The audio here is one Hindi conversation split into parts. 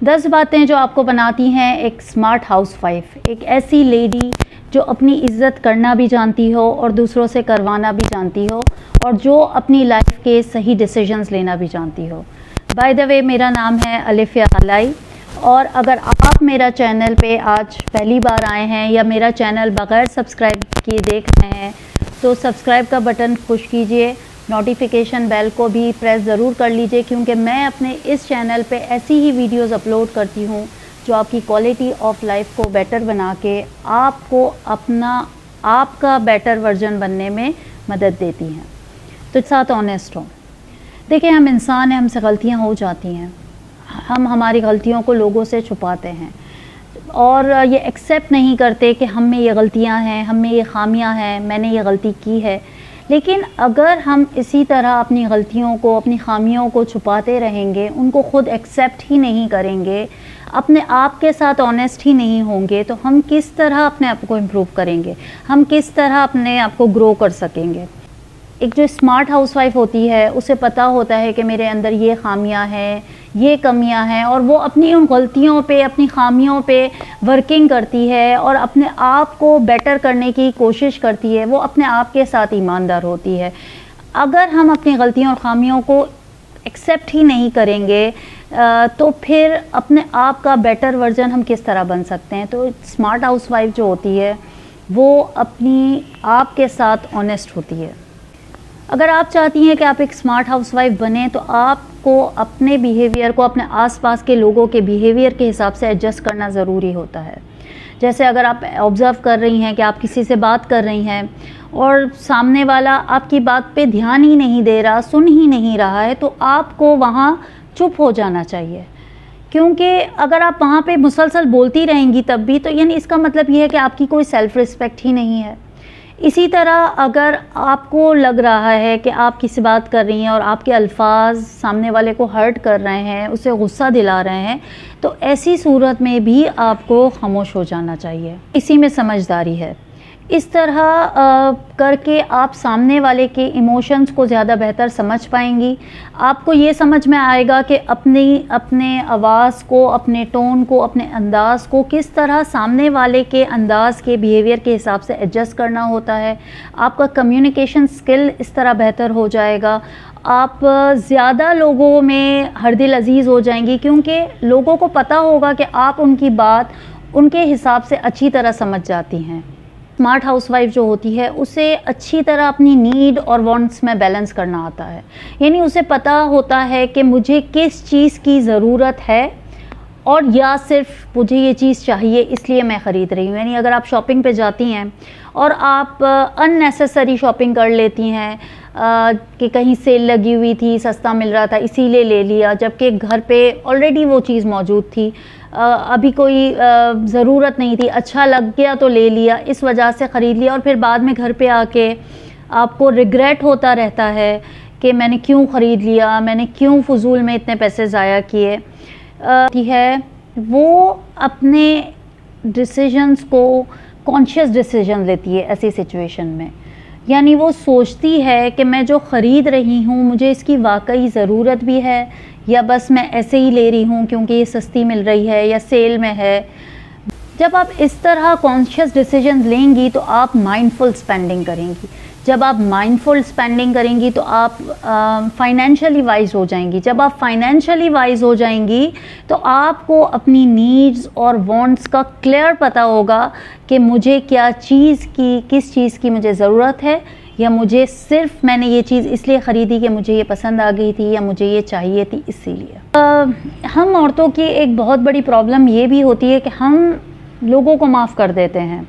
10 बातें जो आपको बनाती हैं एक स्मार्ट हाउसवाइफ, एक ऐसी लेडी जो अपनी इज़्ज़त करना भी जानती हो और दूसरों से करवाना भी जानती हो और जो अपनी लाइफ के सही डिसीजंस लेना भी जानती हो। बाय द वे, मेरा नाम है अलिफिया अलाई और अगर आप मेरा चैनल पे आज पहली बार आए हैं या मेरा चैनल बग़ैर सब्सक्राइब किए देख रहे हैं तो सब्सक्राइब का बटन पुश कीजिए, नोटिफिकेशन बेल को भी प्रेस ज़रूर कर लीजिए, क्योंकि मैं अपने इस चैनल पे ऐसी ही वीडियोस अपलोड करती हूँ जो आपकी क्वालिटी ऑफ लाइफ को बेटर बना के आपको आपका बेटर वर्जन बनने में मदद देती हैं। तो साथ ऑनेस्ट हो। देखिए, हम इंसान हैं, हमसे गलतियाँ हो जाती हैं, हम हमारी गलतियों को लोगों से छुपाते हैं और ये एक्सेप्ट नहीं करते कि हम में ये गलतियाँ हैं, हम में ये खामियाँ हैं, मैंने ये गलती की है। लेकिन अगर हम इसी तरह अपनी गलतियों को, अपनी खामियों को छुपाते रहेंगे, उनको ख़ुद एक्सेप्ट ही नहीं करेंगे, अपने आप के साथ ऑनेस्ट ही नहीं होंगे, तो हम किस तरह अपने आप को इम्प्रूव करेंगे, हम किस तरह अपने आप को ग्रो कर सकेंगे। एक जो स्मार्ट हाउसवाइफ होती है उसे पता होता है कि मेरे अंदर ये खामियां हैं, ये कमियां हैं, और वो अपनी उन गलतियों पे, अपनी खामियों पे वर्किंग करती है और अपने आप को बेटर करने की कोशिश करती है। वो अपने आप के साथ ईमानदार होती है। अगर हम अपनी गलतियों और खामियों को एक्सेप्ट ही नहीं करेंगे तो फिर अपने आप का बेटर वर्जन हम किस तरह बन सकते हैं। तो स्मार्ट हाउसवाइफ जो होती है वो अपनी आप के साथ ऑनेस्ट होती है। अगर आप चाहती हैं कि आप एक स्मार्ट हाउसवाइफ बने तो आपको अपने बिहेवियर को अपने आसपास के लोगों के बिहेवियर के हिसाब से एडजस्ट करना ज़रूरी होता है। जैसे अगर आप ऑब्ज़र्व कर रही हैं कि आप किसी से बात कर रही हैं और सामने वाला आपकी बात पे ध्यान ही नहीं दे रहा, सुन ही नहीं रहा है, तो आपको वहाँ चुप हो जाना चाहिए। क्योंकि अगर आप वहाँ पे मुसलसल बोलती रहेंगी तब भी, तो यानी इसका मतलब ये है कि आपकी कोई सेल्फ़ रिस्पेक्ट ही नहीं है। इसी तरह अगर आपको लग रहा है कि आप किसी बात कर रही हैं और आपके अल्फाज सामने वाले को हर्ट कर रहे हैं, उसे गुस्सा दिला रहे हैं, तो ऐसी सूरत में भी आपको खामोश हो जाना चाहिए। इसी में समझदारी है। इस तरह करके आप सामने वाले के इमोशंस को ज़्यादा बेहतर समझ पाएंगी। आपको ये समझ में आएगा कि अपने आवाज़ को, अपने टोन को, अपने अंदाज़ को किस तरह सामने वाले के अंदाज़ के बिहेवियर के हिसाब से एडजस्ट करना होता है। आपका कम्युनिकेशन स्किल इस तरह बेहतर हो जाएगा। आप ज़्यादा लोगों में हरदिल अजीज़ हो जाएंगी, क्योंकि लोगों को पता होगा कि आप उनकी बात उनके हिसाब से अच्छी तरह समझ जाती हैं। स्मार्ट हाउसवाइफ जो होती है उसे अच्छी तरह अपनी नीड और वांट्स में बैलेंस करना आता है। यानी उसे पता होता है कि मुझे किस चीज़ की ज़रूरत है और या सिर्फ मुझे ये चीज़ चाहिए इसलिए मैं ख़रीद रही हूँ। यानी अगर आप शॉपिंग पे जाती हैं और आप अननेसेसरी शॉपिंग कर लेती हैं कि कहीं सेल लगी हुई थी, सस्ता मिल रहा था इसीलिए ले लिया, जबकि घर पे ऑलरेडी वो चीज़ मौजूद थी, अभी कोई ज़रूरत नहीं थी, अच्छा लग गया तो ले लिया, इस वजह से ख़रीद लिया, और फिर बाद में घर पे आके आपको रिग्रेट होता रहता है कि मैंने क्यों ख़रीद लिया, मैंने क्यों फ़ुजूल में इतने पैसे ज़ाया किए। है वो अपने डिसीजंस को कॉन्शियस डिसीजन लेती है ऐसी सिचुएशन में। यानी वो सोचती है कि मैं जो ख़रीद रही हूँ मुझे इसकी वाकई ज़रूरत भी है या बस मैं ऐसे ही ले रही हूँ क्योंकि ये सस्ती मिल रही है या सेल में है। जब आप इस तरह कॉन्शियस डिसीजन लेंगी तो आप माइंडफुल स्पेंडिंग करेंगी। जब आप माइंडफुल स्पेंडिंग करेंगी तो आप फाइनेंशियली वाइज हो जाएंगी। जब आप फाइनेंशियली वाइज हो जाएंगी तो आपको अपनी नीड्स और वांट्स का क्लियर पता होगा कि मुझे किस चीज़ की मुझे ज़रूरत है, या मुझे सिर्फ मैंने ये चीज़ इसलिए ख़रीदी कि मुझे ये पसंद आ गई थी या मुझे ये चाहिए थी इसीलिए। हम औरतों की एक बहुत बड़ी प्रॉब्लम ये भी होती है कि हम लोगों को माफ़ कर देते हैं।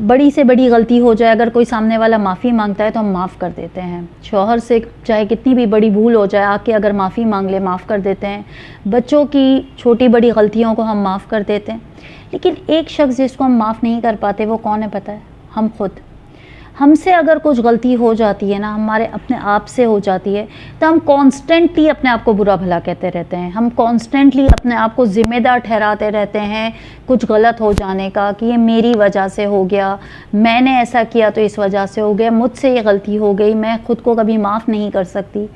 बड़ी से बड़ी गलती हो जाए, अगर कोई सामने वाला माफ़ी मांगता है तो हम माफ़ कर देते हैं। शौहर से चाहे कितनी भी बड़ी भूल हो जाए, आके अगर माफ़ी मांग ले माफ़ कर देते हैं। बच्चों की छोटी बड़ी गलतियों को हम माफ़ कर देते हैं। लेकिन एक शख्स जिसको हम माफ़ नहीं कर पाते वो कौन है पता है? हम खुद। हमसे अगर कुछ गलती हो जाती है ना, हमारे अपने आप से हो जाती है, तो हम कॉन्स्टेंटली अपने आप को बुरा भला कहते रहते हैं। हम कॉन्स्टेंटली अपने आप को ज़िम्मेदार ठहराते रहते हैं कुछ गलत हो जाने का, कि ये मेरी वजह से हो गया, मैंने ऐसा किया तो इस वजह से हो गया, मुझसे ये गलती हो गई, मैं ख़ुद को कभी माफ़ नहीं कर सकती।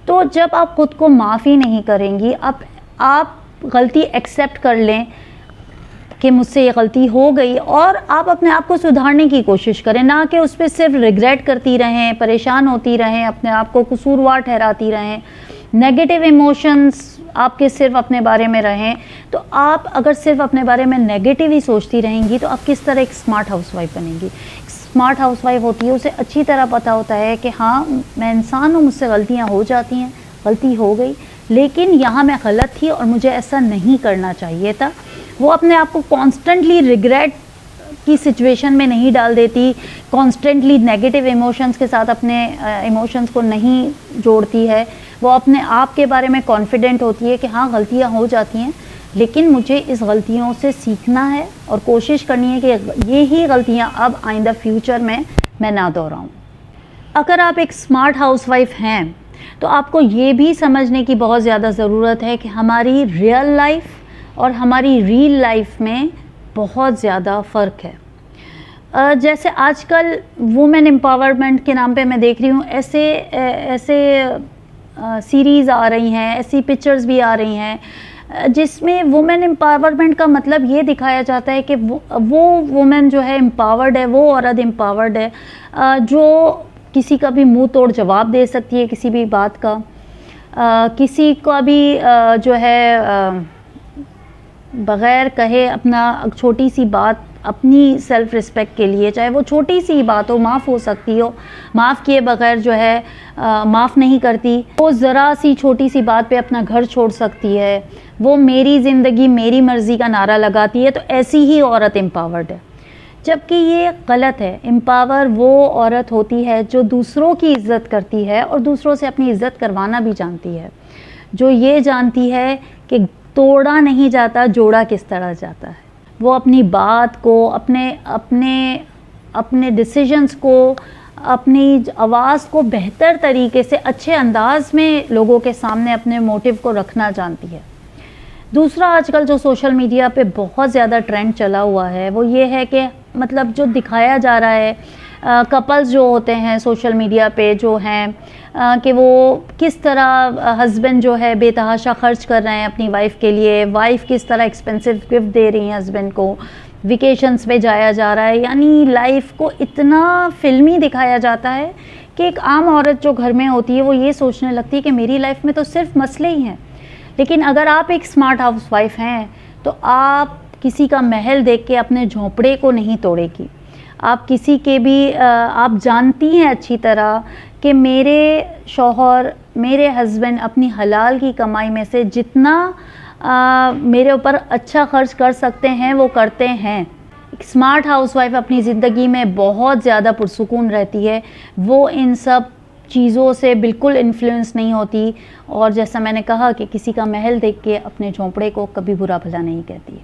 तो जब आप ख़ुद को माफ़ ही नहीं करेंगी, आप गलती एक्सेप्ट कर लें कि मुझसे ये गलती हो गई, और आप अपने आप को सुधारने की कोशिश करें, ना कि उस पर सिर्फ रिग्रेट करती रहें, परेशान होती रहें, अपने आप को कसूरवार ठहराती रहें, नेगेटिव इमोशंस आपके सिर्फ अपने बारे में रहें। तो आप अगर सिर्फ अपने बारे में नेगेटिव ही सोचती रहेंगी तो आप किस तरह एक स्मार्ट हाउसवाइफ बनेंगी। स्मार्ट हाउसवाइफ होती है, उसे अच्छी तरह पता होता है कि हाँ मैं इंसान हूँ, मुझसे गलतियाँ हो जाती हैं, गलती हो गई, लेकिन यहाँ मैं गलत थी और मुझे ऐसा नहीं करना चाहिए था। वो अपने आप को कॉन्स्टेंटली रिग्रेट की सिचुएशन में नहीं डाल देती, कॉन्स्टेंटली नेगेटिव इमोशंस के साथ अपने इमोशंस को नहीं जोड़ती है। वो अपने आप के बारे में कॉन्फिडेंट होती है कि हाँ गलतियाँ हो जाती हैं, लेकिन मुझे इस गलतियों से सीखना है और कोशिश करनी है कि ये ही गलतियाँ अब आइंदा फ्यूचर में मैं ना दोहराऊँ। अगर आप एक स्मार्ट हाउसवाइफ हैं तो आपको ये भी समझने की बहुत ज़्यादा ज़रूरत है कि हमारी रियल लाइफ और हमारी रील लाइफ में बहुत ज़्यादा फ़र्क है। जैसे आजकल वुमेन एम्पावरमेंट के नाम पे मैं देख रही हूँ ऐसे सीरीज़ आ रही हैं, ऐसी पिक्चर्स भी आ रही हैं जिसमें वुमेन एम्पावरमेंट का मतलब ये दिखाया जाता है कि वो वुमेन जो है एम्पावर्ड है, वो औरत एम्पावर्ड है जो किसी का भी मुंह तोड़ जवाब दे सकती है किसी भी बात का, किसी का भी जो है बग़ैर कहे अपना छोटी सी बात अपनी सेल्फ़ रिस्पेक्ट के लिए, चाहे वो छोटी सी बात हो, माफ़ हो सकती हो, माफ़ किए बग़ैर जो है माफ़ नहीं करती, वो ज़रा सी छोटी सी बात पे अपना घर छोड़ सकती है, वो मेरी ज़िंदगी मेरी मर्ज़ी का नारा लगाती है। तो ऐसी ही औरत एम्पावर्ड है, जबकि ये गलत है। एम्पावर वो औरत होती है जो दूसरों की इज़्ज़त करती है और दूसरों से अपनी इज़्ज़त करवाना भी जानती है, जो ये जानती है कि तोड़ा नहीं जाता, जोड़ा किस तरह जाता है। वो अपनी बात को, अपने डिसीजंस को, अपनी आवाज़ को बेहतर तरीके से अच्छे अंदाज में लोगों के सामने अपने मोटिव को रखना जानती है। दूसरा, आजकल जो सोशल मीडिया पे बहुत ज़्यादा ट्रेंड चला हुआ है वो ये है कि मतलब जो दिखाया जा रहा है कपल्स जो होते हैं सोशल मीडिया पे जो हैं कि वो किस तरह हस्बैंड जो है बेतहाशा खर्च कर रहे हैं अपनी वाइफ के लिए, वाइफ किस तरह एक्सपेंसिव गिफ्ट दे रही हैं हस्बैंड को, वेकेशंस पे जाया जा रहा है। यानी लाइफ को इतना फिल्मी दिखाया जाता है कि एक आम औरत जो घर में होती है वो ये सोचने लगती है कि मेरी लाइफ में तो सिर्फ मसले ही हैं। लेकिन अगर आप एक स्मार्ट हाउसवाइफ हैं तो आप किसी का महल देख के अपने झोंपड़े को नहीं तोड़ेगी। आप किसी के भी आप जानती हैं अच्छी तरह कि मेरे शौहर, मेरे हस्बैंड अपनी हलाल की कमाई में से जितना मेरे ऊपर अच्छा खर्च कर सकते हैं वो करते हैं। एक स्मार्ट हाउसवाइफ अपनी ज़िंदगी में बहुत ज़्यादा पुरसुकून रहती है, वो इन सब चीज़ों से बिल्कुल इन्फ्लुएंस नहीं होती, और जैसा मैंने कहा कि किसी का महल देख के अपने झोंपड़े को कभी बुरा भला नहीं कहती।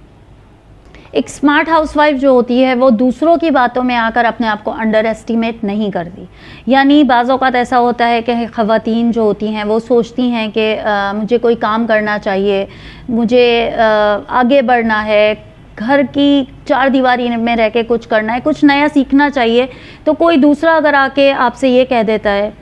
एक स्मार्ट हाउसवाइफ जो होती है वो दूसरों की बातों में आकर अपने आप को अंडर एस्टिमेट नहीं करती। यानी बाज़ औक़ात ऐसा होता है कि ख़वातीन जो होती हैं वो सोचती हैं कि मुझे कोई काम करना चाहिए, मुझे आगे बढ़ना है, घर की चार दीवारी में रह के कुछ करना है, कुछ नया सीखना चाहिए। तो कोई दूसरा अगर आके आपसे ये कह देता है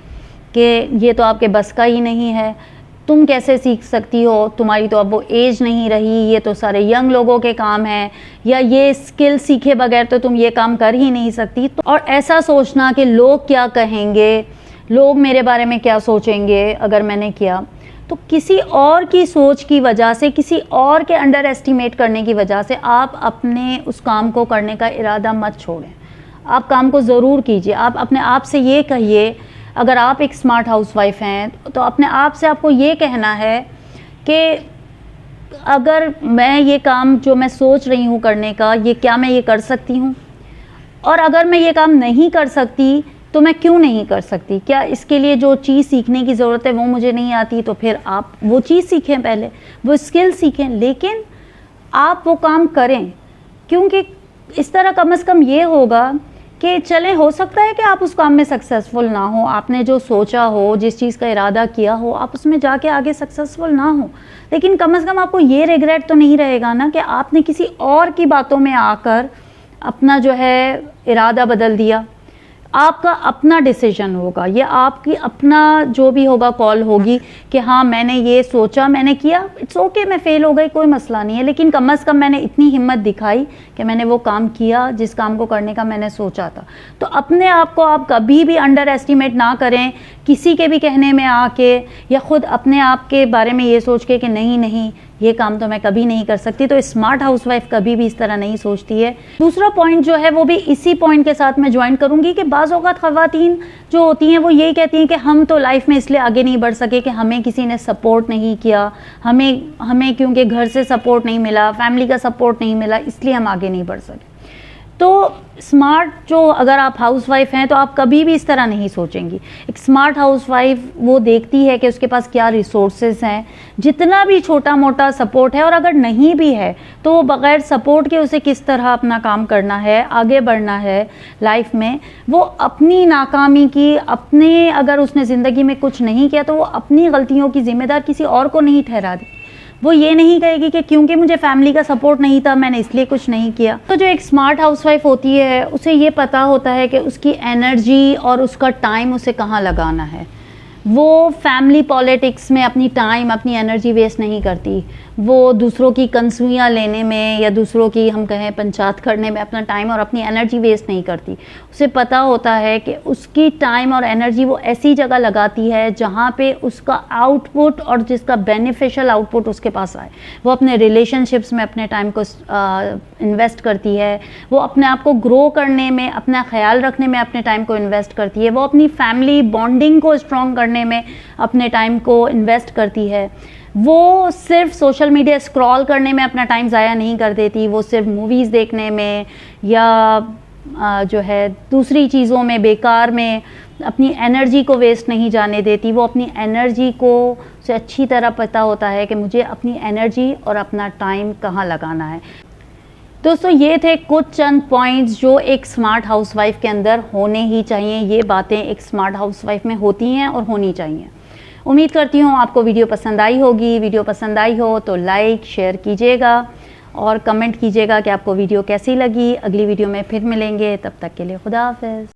कि ये तो आपके बस का ही नहीं है, तुम कैसे सीख सकती हो, तुम्हारी तो अब वो एज नहीं रही, ये तो सारे यंग लोगों के काम हैं, या ये स्किल सीखे बगैर तो तुम ये काम कर ही नहीं सकती। तो और ऐसा सोचना कि लोग क्या कहेंगे, लोग मेरे बारे में क्या सोचेंगे अगर मैंने किया, तो किसी और की सोच की वजह से, किसी और के अंडर एस्टिमेट करने की वजह से आप अपने उस काम को करने का इरादा मत छोड़ें। आप काम को ज़रूर कीजिए। आप अपने आप से ये कहिए, अगर आप एक स्मार्ट हाउसवाइफ हैं तो अपने आप से आपको ये कहना है कि अगर मैं ये काम जो मैं सोच रही हूँ करने का, ये क्या मैं ये कर सकती हूँ, और अगर मैं ये काम नहीं कर सकती तो मैं क्यों नहीं कर सकती, क्या इसके लिए जो चीज़ सीखने की ज़रूरत है वो मुझे नहीं आती, तो फिर आप वो चीज़ सीखें, पहले वो स्किल सीखें, लेकिन आप वो काम करें। क्योंकि इस तरह कम से कम ये होगा कि चलें, हो सकता है कि आप उस काम में सक्सेसफुल ना हो, आपने जो सोचा हो, जिस चीज़ का इरादा किया हो, आप उसमें जाके आगे सक्सेसफुल ना हो, लेकिन कम से कम आपको ये रिग्रेट तो नहीं रहेगा ना कि आपने किसी और की बातों में आकर अपना जो है इरादा बदल दिया। आपका अपना डिसीजन होगा, ये आपकी अपना जो भी होगा कॉल होगी कि हाँ मैंने ये सोचा, मैंने किया, इट्स ओके, मैं फेल हो गई, कोई मसला नहीं है, लेकिन कम अज़ कम मैंने इतनी हिम्मत दिखाई कि मैंने वो काम किया जिस काम को करने का मैंने सोचा था। तो अपने आप को आप कभी भी अंडर एस्टिमेट ना करें किसी के भी कहने में आके, या ख़ुद अपने आप के बारे में ये सोच के कि नहीं नहीं ये काम तो मैं कभी नहीं कर सकती। तो स्मार्ट हाउसवाइफ कभी भी इस तरह नहीं सोचती है। दूसरा पॉइंट जो है वो भी इसी पॉइंट के साथ मैं ज्वाइन करूंगी कि बाज़ औक़ात ख़वातीन जो होती हैं वो यही कहती हैं कि हम तो लाइफ में इसलिए आगे नहीं बढ़ सके कि हमें किसी ने सपोर्ट नहीं किया, हमें क्योंकि घर से सपोर्ट नहीं मिला, फैमिली का सपोर्ट नहीं मिला, इसलिए हम आगे नहीं बढ़ सके। तो स्मार्ट जो अगर आप हाउसवाइफ हैं तो आप कभी भी इस तरह नहीं सोचेंगी। एक स्मार्ट हाउसवाइफ वो देखती है कि उसके पास क्या रिसोर्सेज हैं, जितना भी छोटा मोटा सपोर्ट है, और अगर नहीं भी है तो वो बग़ैर सपोर्ट के उसे किस तरह अपना काम करना है, आगे बढ़ना है लाइफ में। वो अपनी नाकामी की, अपने अगर उसने ज़िंदगी में कुछ नहीं किया तो वो अपनी गलतियों की ज़िम्मेदार किसी और को नहीं ठहरा दी। वो ये नहीं कहेगी कि क्योंकि मुझे फैमिली का सपोर्ट नहीं था मैंने इसलिए कुछ नहीं किया। तो जो एक स्मार्ट हाउसवाइफ होती है उसे ये पता होता है कि उसकी एनर्जी और उसका टाइम उसे कहाँ लगाना है। वो फैमिली पॉलिटिक्स में अपनी टाइम, अपनी एनर्जी वेस्ट नहीं करती। वो दूसरों की कंसुइयाँ लेने में या दूसरों की हम कहें पंचायत करने में अपना टाइम और अपनी एनर्जी वेस्ट नहीं करती। उसे पता होता है कि उसकी टाइम और एनर्जी वो ऐसी जगह लगाती है जहाँ पे उसका आउटपुट और जिसका बेनिफिशियल आउटपुट उसके पास आए। वो अपने रिलेशनशिप्स में अपने टाइम को इन्वेस्ट करती है। वो अपने आप को ग्रो करने में, अपना ख्याल रखने में अपने टाइम को इन्वेस्ट करती है। वो अपनी फैमिली बॉन्डिंग को स्ट्रॉन्ग करने में अपने टाइम को इन्वेस्ट करती है। वो सिर्फ सोशल मीडिया स्क्रॉल करने में अपना टाइम ज़ाया नहीं कर देती। वो सिर्फ मूवीज़ देखने में या जो है दूसरी चीज़ों में, बेकार में अपनी एनर्जी को वेस्ट नहीं जाने देती। वो अपनी एनर्जी को से अच्छी तरह पता होता है कि मुझे अपनी एनर्जी और अपना टाइम कहाँ लगाना है। दोस्तों ये थे कुछ चंद पॉइंट्स जो एक स्मार्ट हाउसवाइफ के अंदर होने ही चाहिए। ये बातें एक स्मार्ट हाउसवाइफ में होती हैं और होनी चाहिए। उम्मीद करती हूँ आपको वीडियो पसंद आई होगी। वीडियो पसंद आई हो तो लाइक शेयर कीजिएगा और कमेंट कीजिएगा कि आपको वीडियो कैसी लगी। अगली वीडियो में फिर मिलेंगे, तब तक के लिए खुदा हाफ़िज़।